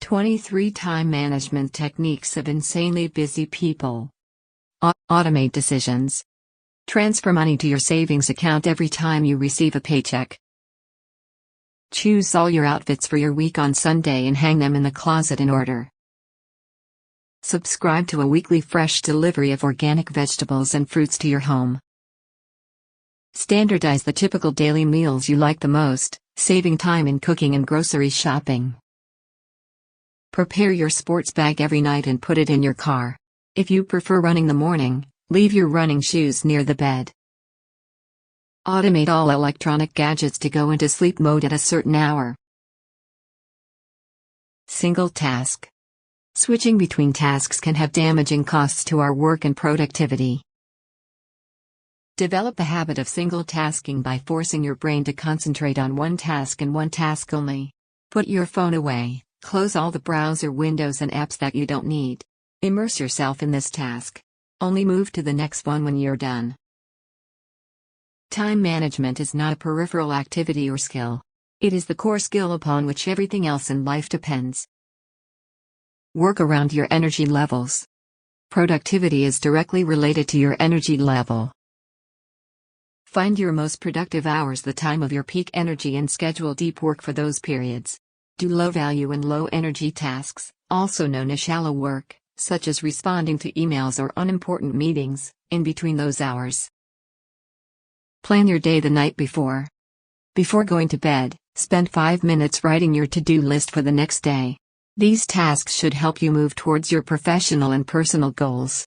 23 Time Management Techniques of Insanely Busy People. Automate decisions. Transfer money to your savings account every time you receive a paycheck. Choose all your outfits for your week on Sunday and hang them in the closet in order. Subscribe to a weekly fresh delivery of organic vegetables and fruits to your home. Standardize the typical daily meals you like the most, saving time in cooking and grocery shopping. Prepare your sports bag every night and put it in your car. If you prefer running in the morning, leave your running shoes near the bed. Automate all electronic gadgets to go into sleep mode at a certain hour. Single task. Switching between tasks can have damaging costs to our work and productivity. Develop the habit of single tasking by forcing your brain to concentrate on one task and one task only. Put your phone away, close all the browser windows and apps that you don't need. Immerse yourself in this task. Only move to the next one when you're done. Time management is not a peripheral activity or skill. It is the core skill upon which everything else in life depends. Work around your energy levels. Productivity is directly related to your energy level. Find your most productive hours, the time of your peak energy, and schedule deep work for those periods. Do low-value and low-energy tasks, also known as shallow work, such as responding to emails or unimportant meetings, in between those hours. Plan your day the night before. Before going to bed, spend 5 minutes writing your to-do list for the next day. These tasks should help you move towards your professional and personal goals.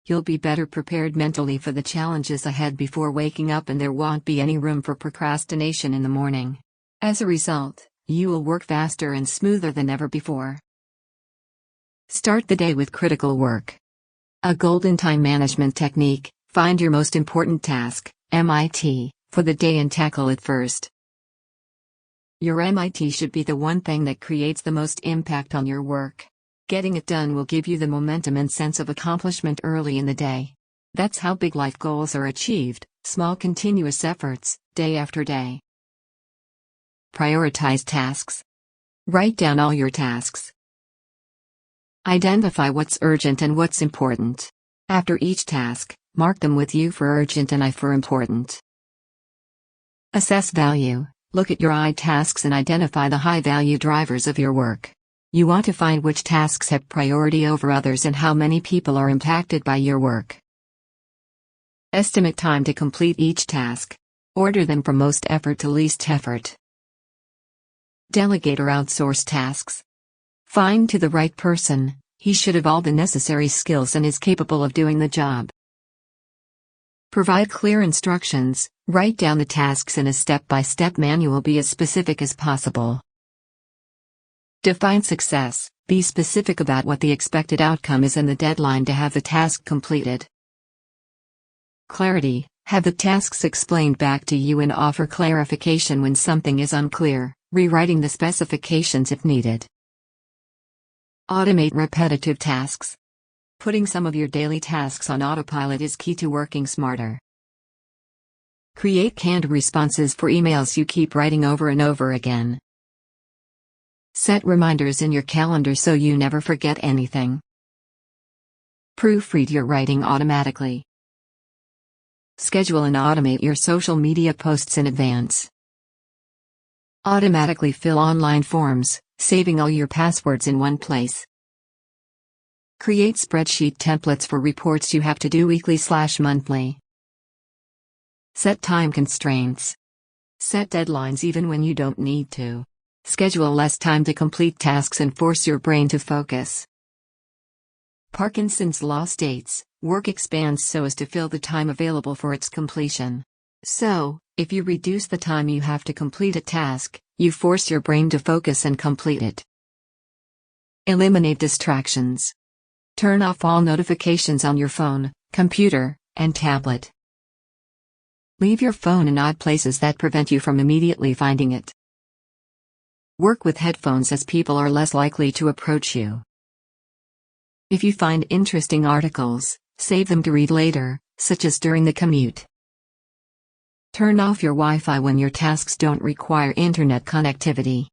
You'll be better prepared mentally for the challenges ahead before waking up, and there won't be any room for procrastination in the morning. As a result, you will work faster and smoother than ever before. Start the day with critical work. A golden time management technique: find your most important task, MIT, for the day and tackle it first. Your MIT should be the one thing that creates the most impact on your work. Getting it done will give you the momentum and sense of accomplishment early in the day. That's how big life goals are achieved: small continuous efforts, day after day. Prioritize tasks. Write down all your tasks. Identify what's urgent and what's important. After each task, mark them with U for urgent and I for important. Assess value. Look at your I tasks and identify the high-value drivers of your work. You want to find which tasks have priority over others and how many people are impacted by your work. Estimate time to complete each task. Order them from most effort to least effort. Delegate or outsource tasks. Find to the right person. He should have all the necessary skills and is capable of doing the job. Provide clear instructions. Write down the tasks in a step-by-step manual. Be as specific as possible. Define success. Be specific about what the expected outcome is and the deadline to have the task completed. Clarity. Have the tasks explained back to you and offer clarification when something is unclear, rewriting the specifications if needed. Automate repetitive tasks. Putting some of your daily tasks on autopilot is key to working smarter. Create canned responses for emails you keep writing over and over again. Set reminders in your calendar so you never forget anything. Proofread your writing automatically. Schedule and automate your social media posts in advance. Automatically fill online forms, saving all your passwords in one place. Create spreadsheet templates for reports you have to do weekly/monthly. Set time constraints. Set deadlines even when you don't need to. Schedule less time to complete tasks and force your brain to focus. Parkinson's law states, work expands so as to fill the time available for its completion. So, if you reduce the time you have to complete a task, you force your brain to focus and complete it. Eliminate distractions. Turn off all notifications on your phone, computer, and tablet. Leave your phone in odd places that prevent you from immediately finding it. Work with headphones as people are less likely to approach you. If you find interesting articles, save them to read later, such as during the commute. Turn off your Wi-Fi when your tasks don't require internet connectivity.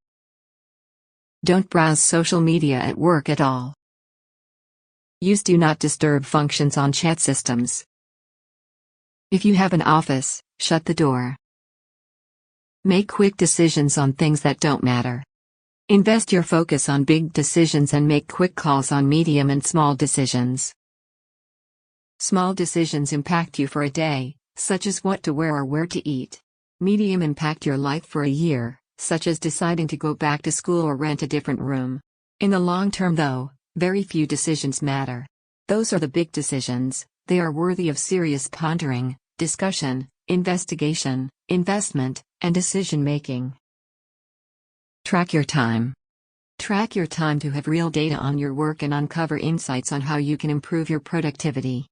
Don't browse social media at work at all. Use Do Not Disturb functions on chat systems. If you have an office, shut the door. Make quick decisions on things that don't matter. Invest your focus on big decisions and make quick calls on medium and small decisions. Small decisions impact you for a day, such as what to wear or where to eat. Medium impact your life for a year, such as deciding to go back to school or rent a different room. In the long term though, very few decisions matter. Those are the big decisions. They are worthy of serious pondering, discussion, investigation, investment, and decision-making. Track your time. Track your time to have real data on your work and uncover insights on how you can improve your productivity.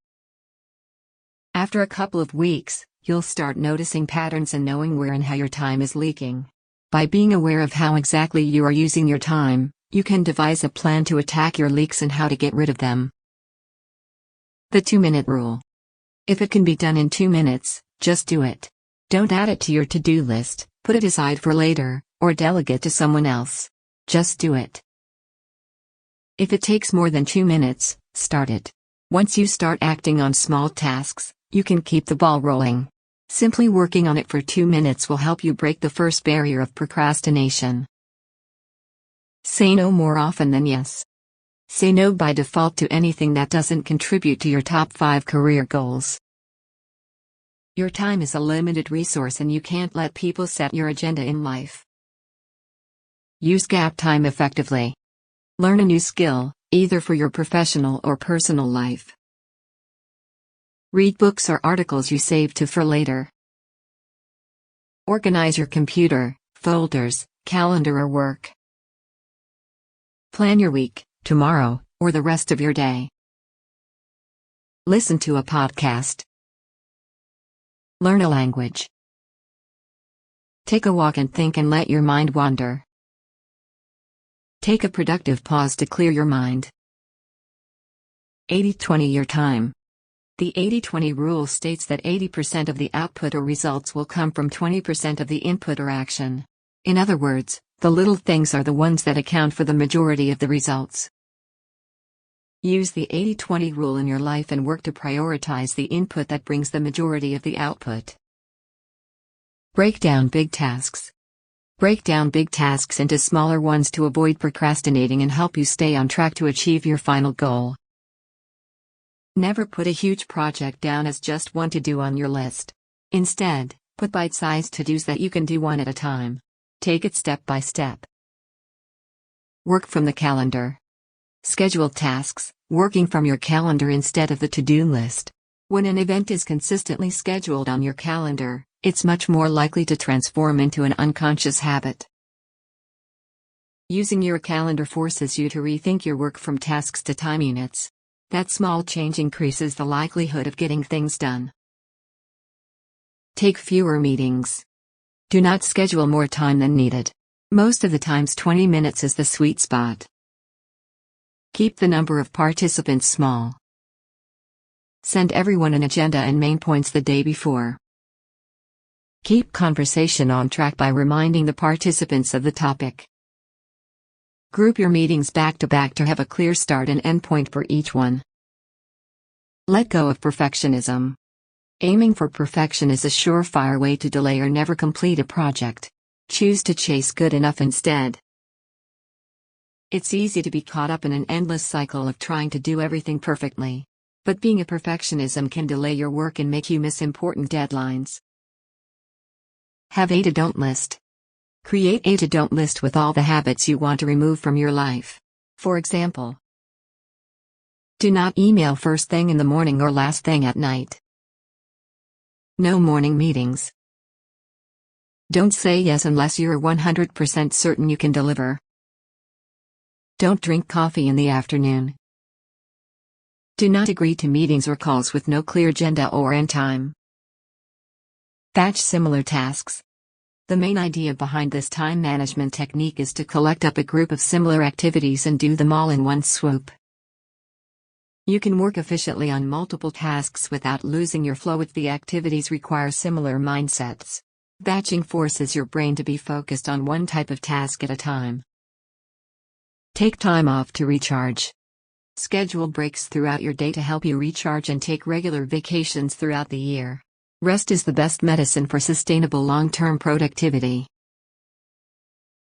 After a couple of weeks, you'll start noticing patterns and knowing where and how your time is leaking. By being aware of how exactly you are using your time, you can devise a plan to attack your leaks and how to get rid of them. The 2-minute rule. If it can be done in 2 minutes, just do it. Don't add it to your to-do list, put it aside for later, or delegate to someone else. Just do it. If it takes more than 2 minutes, start it. Once you start acting on small tasks, you can keep the ball rolling. Simply working on it for 2 minutes will help you break the first barrier of procrastination. Say no more often than yes. Say no by default to anything that doesn't contribute to your top 5 career goals. Your time is a limited resource and you can't let people set your agenda in life. Use gap time effectively. Learn a new skill, either for your professional or personal life. Read books or articles you saved for later. Organize your computer, folders, calendar or work. Plan your week, tomorrow, or the rest of your day. Listen to a podcast. Learn a language. Take a walk and think and let your mind wander. Take a productive pause to clear your mind. 80-20 your time. The 80-20 rule states that 80% of the output or results will come from 20% of the input or action. In other words, the little things are the ones that account for the majority of the results. Use the 80-20 rule in your life and work to prioritize the input that brings the majority of the output. Break down big tasks. Break down big tasks into smaller ones to avoid procrastinating and help you stay on track to achieve your final goal. Never put a huge project down as just one to do on your list. Instead, put bite-sized to-dos that you can do one at a time. Take it step by step. Work from the calendar. Schedule tasks, working from your calendar instead of the to-do list. When an event is consistently scheduled on your calendar, it's much more likely to transform into an unconscious habit. Using your calendar forces you to rethink your work from tasks to time units. That small change increases the likelihood of getting things done. Take fewer meetings. Do not schedule more time than needed. Most of the times 20 minutes is the sweet spot. Keep the number of participants small. Send everyone an agenda and main points the day before. Keep conversation on track by reminding the participants of the topic. Group your meetings back to back to have a clear start and end point for each one. Let go of perfectionism. Aiming for perfection is a surefire way to delay or never complete a project. Choose to chase good enough instead. It's easy to be caught up in an endless cycle of trying to do everything perfectly. But being a perfectionism can delay your work and make you miss important deadlines. Have a to-don't list. Create a to-don't list with all the habits you want to remove from your life. For example, do not email first thing in the morning or last thing at night. No morning meetings. Don't say yes unless you're 100% certain you can deliver. Don't drink coffee in the afternoon. Do not agree to meetings or calls with no clear agenda or end time. Batch similar tasks. The main idea behind this time management technique is to collect up a group of similar activities and do them all in one swoop. You can work efficiently on multiple tasks without losing your flow if the activities require similar mindsets. Batching forces your brain to be focused on one type of task at a time. Take time off to recharge. Schedule breaks throughout your day to help you recharge and take regular vacations throughout the year. Rest is the best medicine for sustainable long-term productivity.